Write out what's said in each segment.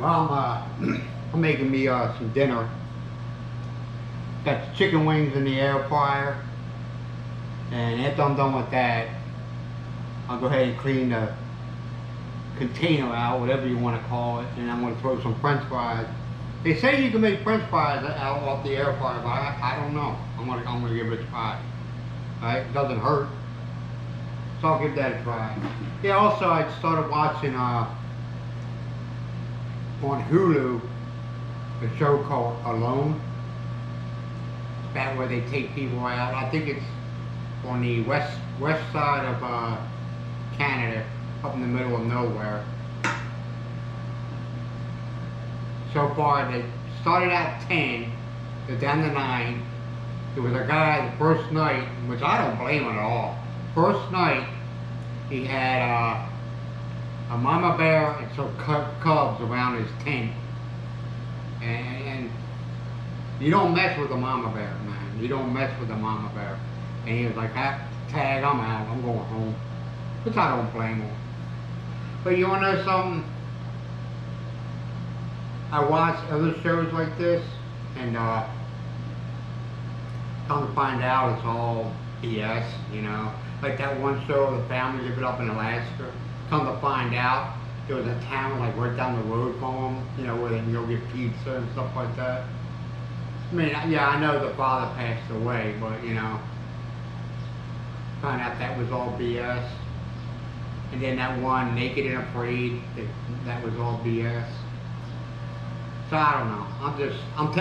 Well, I'm making me some dinner. Got the chicken wings in the air fryer, and after I'm done with that, I'll go ahead and clean the container out, whatever you want to call it, and I'm going to throw some French fries. They say you can make French fries out off the air fryer, but I don't know. I'm gonna give it a try. Right? It doesn't hurt, so I'll give that a try. Yeah. Also, I started watching on Hulu a show called Alone. It's about where they take people out. I think it's on the west side of Canada, up in the middle of nowhere. So far, they started out 10, they're down to 9. There was a guy the first night, which I don't blame him at all. First night, he had a mama bear and some cubs around his tent. And you don't mess with a mama bear, man. You don't mess with a mama bear. And he was like, tag, I'm out, I'm going home. Which I don't blame him. But you wanna know something? I watch other shows like this, and come to find out it's all BS, you know. Like that one show, the family living up in Alaska. Come to find out, there was a town like right down the road from them, you know, where they can go get pizza and stuff like that. I mean, yeah, I know the father passed away, but you know, found out that was all BS. And then that one, Naked and Afraid, that was all BS. So I don't know.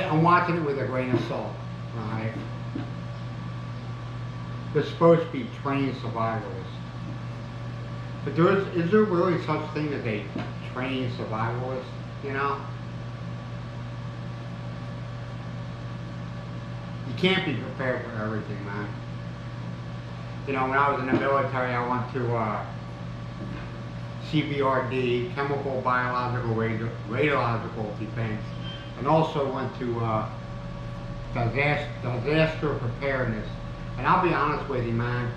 I'm watching it with a grain of salt, right? They're supposed to be trained survivalists. But is there really such thing as a trained survivalist, you know? You can't be prepared for everything, man. You know, when I was in the military, I went to CBRD, Chemical, Biological, Radiological Defense, and also went to disaster preparedness. And I'll be honest with you, man,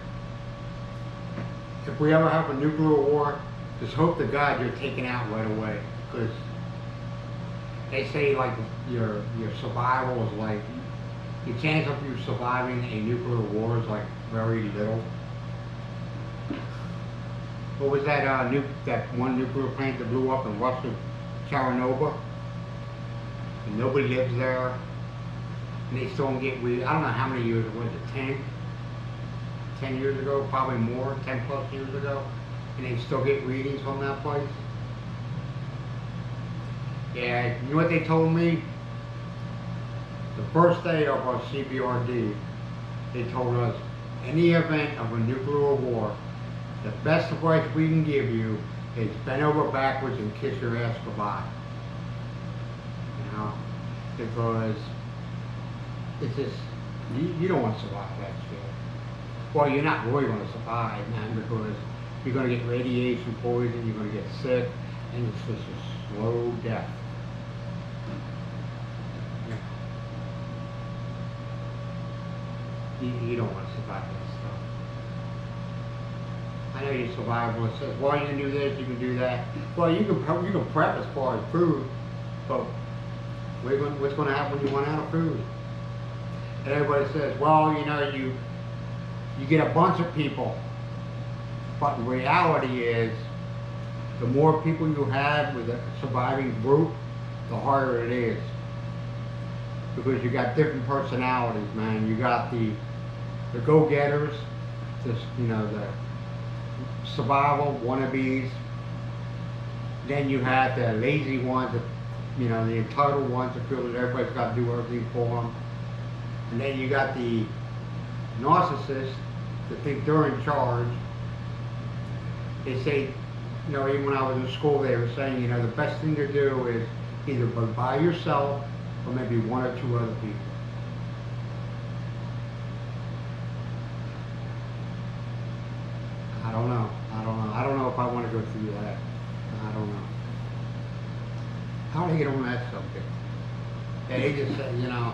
if we ever have a nuclear war, just hope to God you're taken out right away, because they say like your survival is like, the chance of you surviving a nuclear war is like very little. What was that that one nuclear plant that blew up in Russia, Chernobyl? And nobody lives there, and they still don't get read. I don't know how many years it was. 10 years ago, probably more, 10 plus years ago, and they still get readings from that place. Yeah, you know what they told me? The first day of our CBRD, they told us, any event of a nuclear war, the best advice we can give you is bend over backwards and kiss your ass goodbye. You know, because it's just, you don't want to survive that shit. Well, you're not really going to survive, man, because you're going to get radiation poison, you're going to get sick, and it's just a slow death. You don't want to survive that stuff. I know your survivalist says, well, you can do this, you can do that. Well, you can prep as far as food, but what's going to happen when you run out of food? And everybody says, well, you know, you get a bunch of people, but the reality is, the more people you have with a surviving group, the harder it is. Because you got different personalities, man. You got the go-getters, you know, the survival wannabes. Then you have the lazy ones, that, you know, the entitled ones that feel that everybody's got to do everything for them. And then you got the narcissists that think they're in charge. They say, you know, even when I was in school, they were saying, you know, the best thing to do is either by yourself or maybe one or two other people. I don't know. I don't know if I want to go through that. I don't know. How do they get on that subject? Yeah, they just say, you know,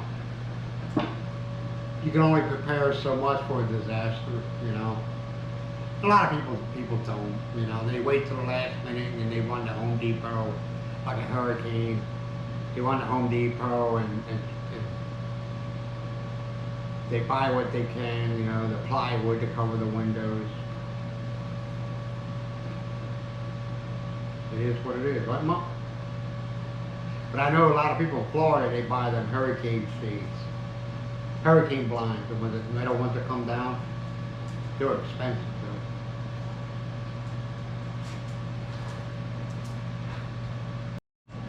you can only prepare so much for a disaster, you know. A lot of people don't, you know. They wait till the last minute and they run to Home Depot like a hurricane. They run to Home Depot and they buy what they can, you know, the plywood to cover the windows. It is what it is. Let them up. But I know a lot of people in Florida, they buy them hurricane shades. Hurricane blinds, the ones that metal ones that come down. They're expensive though.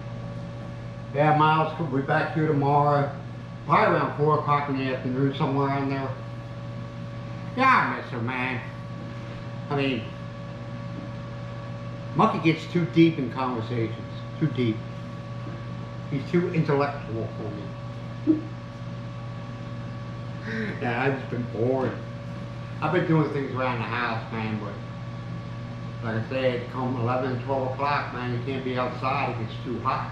Yeah, Miles, we'll be back here tomorrow. Probably around 4 o'clock in the afternoon, somewhere around there. Yeah, I miss her, man. I mean, Monkey gets too deep in conversations. Too deep. He's too intellectual for me. Yeah, I've just been bored. I've been doing things around the house, man, but like I said, come 11, 12 o'clock, man, you can't be outside. It gets too hot.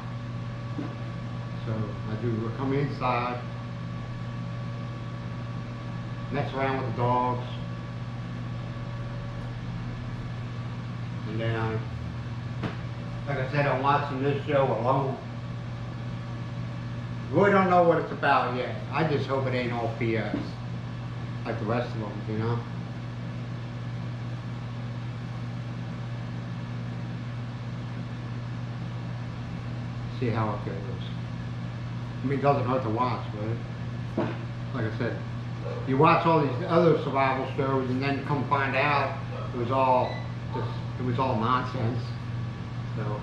So I do come inside, mess around with the dogs, and then like I said, I'm watching this show alone. Really don't know what it's about yet. I just hope it ain't all BS like the rest of them, you know? See how it goes. I mean, it doesn't hurt to watch, right? Like I said, you watch all these other survival shows and then come find out it was all nonsense. So,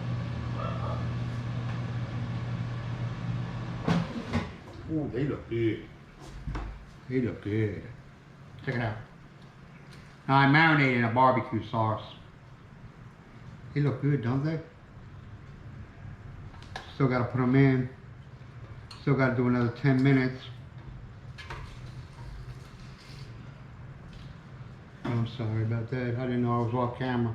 ooh, they look good. They look good. Check it out. Now I marinated in a barbecue sauce. They look good, don't they? Still got to put them in. Still got to do another 10 minutes. Oh, I'm sorry about that. I didn't know I was off camera.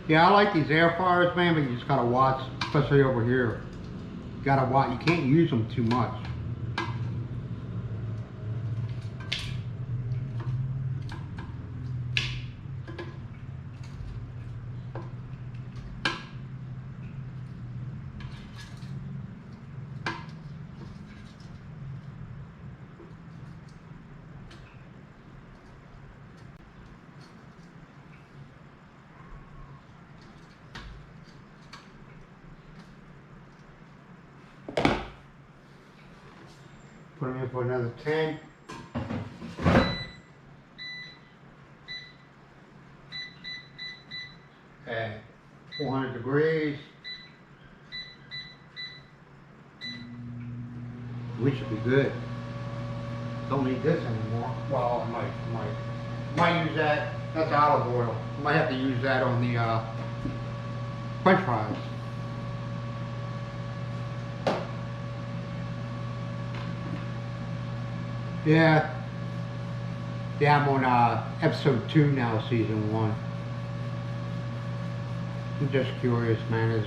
Yeah, I like these air fryers, man, but you just got to watch, especially over here. You got to watch. You can't use them too much. Put them in for another 10. At 400 degrees. We should be good. Don't need this anymore. Well, I might use that. That's olive oil. I might have to use that on the French fries. Yeah, I'm on episode 2 now, season 1. I'm just curious, man. Is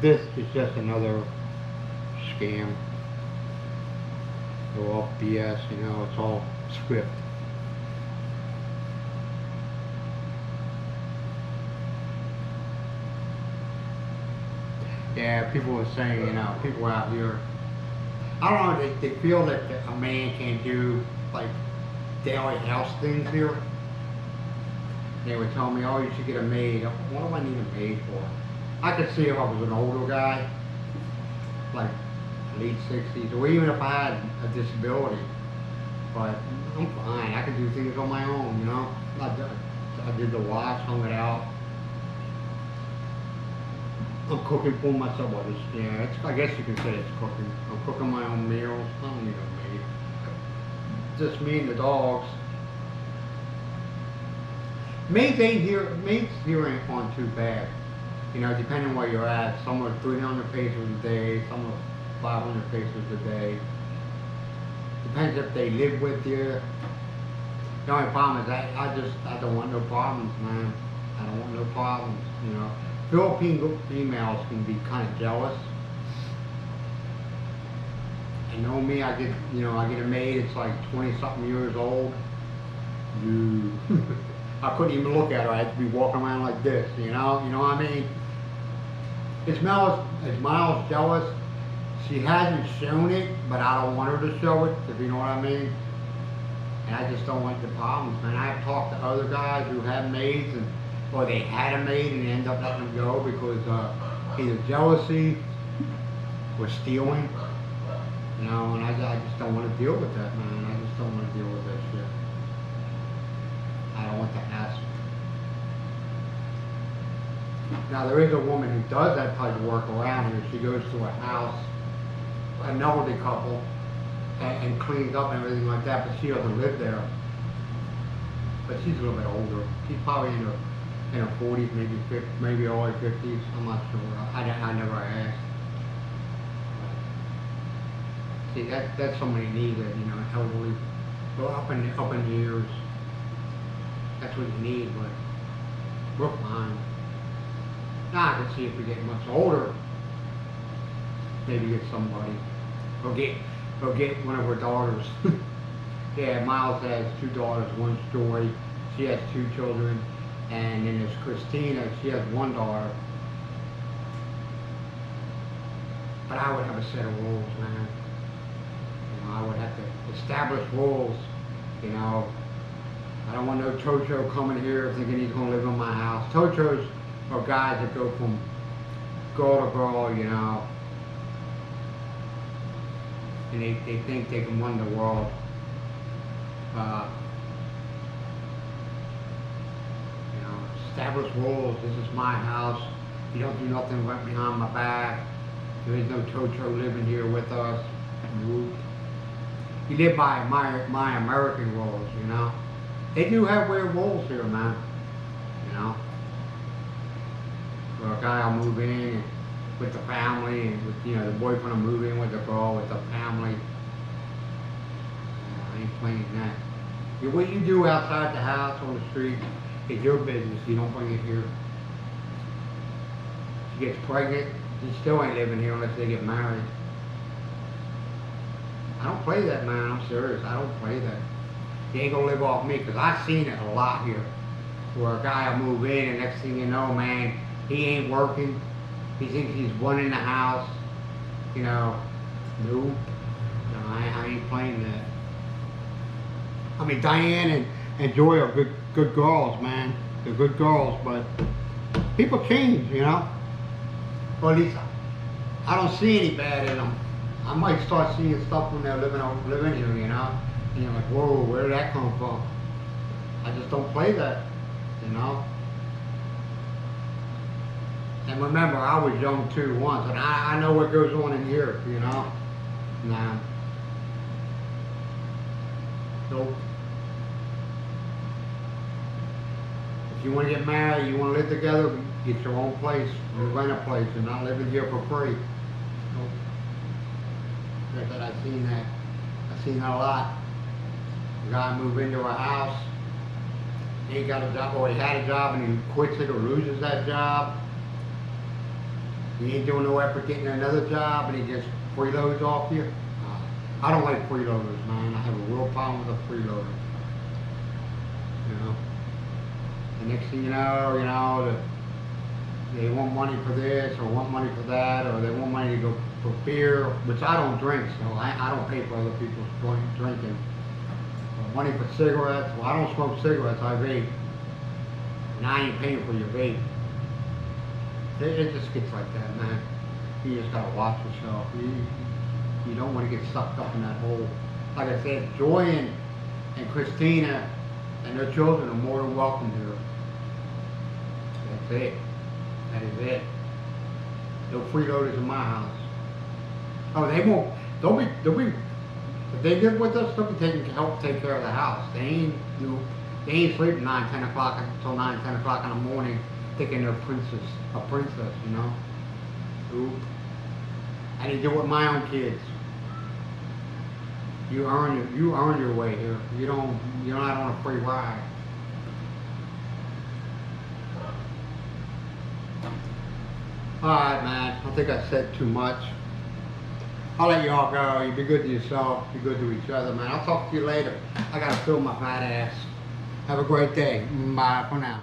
this just another scam? Or all BS? You know, it's all script. Yeah, people were saying, you know, people out here, I don't know, they feel that a man can't do, like, daily house things here. They would tell me, oh, you should get a maid. What do I need a maid for? I could see if I was an older guy, like late 60s, or even if I had a disability. But I'm fine. I can do things on my own, you know? I did the wash, hung it out. I'm cooking for myself. Yeah, I guess you can say it's cooking. I'm cooking my own meals. I don't need a maid. Just me and the dogs. Maids here ain't on too bad. You know, depending on where you're at. Some are 300 pesos a day, some are 500 pesos a day. Depends if they live with you. The only problem is that I don't want no problems, man. I don't want no problems, you know. Philippine females can be kind of jealous. And know me, I get a maid, it's like 20 something years old. You, I couldn't even look at her. I had to be walking around like this, you know what I mean? Is Miles jealous? She hasn't shown it, but I don't want her to show it, if you know what I mean. And I just don't want the problems, man. I've talked to other guys who have maids, or they had a maid and they end up letting them go because either jealousy or stealing, and I just don't want to deal with that, man. I just don't want to deal with that shit. I don't want the hassle. Now there is a woman who does that type of work around here. She goes to a house, an elderly couple, and cleans up and everything like that, but she doesn't live there. But she's a little bit older. She's probably in her 40s, maybe 50, maybe early 50s. I'm not sure. I never asked. See, that's somebody needed, elderly, go up in years. That's what you need, but we're fine. Now I can see if we get much older, maybe get somebody, or get one of her daughters. Yeah, Miles has 2 daughters, one's Joy, she has 2 children, and then there's Christina, she has 1 daughter. But I would have a set of rules, man. I would have to establish rules, I don't want no Chocho coming here thinking he's going to live in my house. Chochos are guys that go from girl to girl, and they think they can run the world. Establish rules. This is my house. You don't do nothing right behind my back. There is no Chocho living here with us. You live by my American rules, They do have weird rules here, man. Where a guy will move in with the family, and with, the boyfriend will move in with the girl, with the family. I ain't playing that. What you do outside the house, on the street, is your business. You don't bring it here. She gets pregnant, she still ain't living here unless they get married. I don't play that, man. I'm serious. I don't play that. You ain't gonna live off me, because I've seen it a lot here. Where a guy will move in, and next thing you know, man, he ain't working. He thinks he's running the house. No, I ain't playing that. I mean, Diane and Joy are good girls, man. They're good girls, but people change, Or at least I don't see any bad in them. I might start seeing stuff when they're living here, And you're like, whoa, where did that come from? I just don't play that, And remember, I was young too once, and I know what goes on in here, Nah. Nope. If you want to get married, you want to live together, get your own place. You rent a place. You're not living here for free. Nope. I've seen that. I've seen that a lot. A guy move into a house, he ain't got a job, or he had a job and he quits it or loses that job. He ain't doing no effort getting another job, and he just freeloads off you. I don't like freeloaders, man. I have a real problem with a freeloader. The next thing you know, they want money for this, or want money for that, or they want money to go for beer, which I don't drink, so I don't pay for other people's drinking. Or money for cigarettes. Well, I don't smoke cigarettes, I vape. And I ain't paying for your vape. It just gets like that, man. You just gotta watch yourself. You don't want to get sucked up in that hole. Like I said, Joy and Christina and their children are more than welcome here. That's it. That is it. No freeloaders in my house. Oh, they won't. They'll be. If they live with us, they'll be help take care of the house. They ain't sleeping 9, 10 o'clock until 9, 10 o'clock in the morning, thinking they're a princess. Oop. I didn't do it with my own kids. You earn your way here. You're not on a free ride. Alright, man. I think I said too much. I'll let you all go. You be good to yourself. Be good to each other, man. I'll talk to you later. I gotta fill my fat ass. Have a great day. Bye for now.